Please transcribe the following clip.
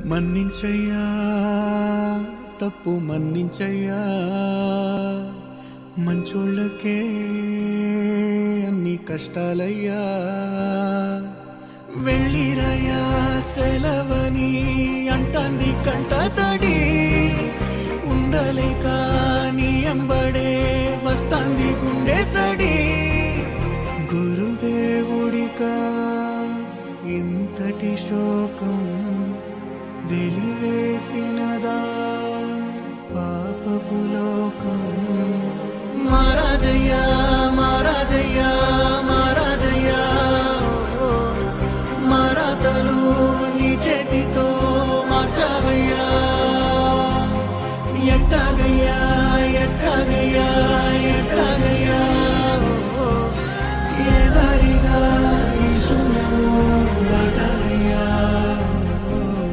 మన్నించయ్యా తప్పు మన్నించయ్యా మంచోళ్ళకే అన్ని కష్టాలయ్యా వెళ్ళిరయ్యా సెలవని అంటాంది కంట తడి ఉండలేక నీ ఎంబడే వస్తాంది గుండె సడి గురుదేవుడికా ఇంతటి శోకం వెలి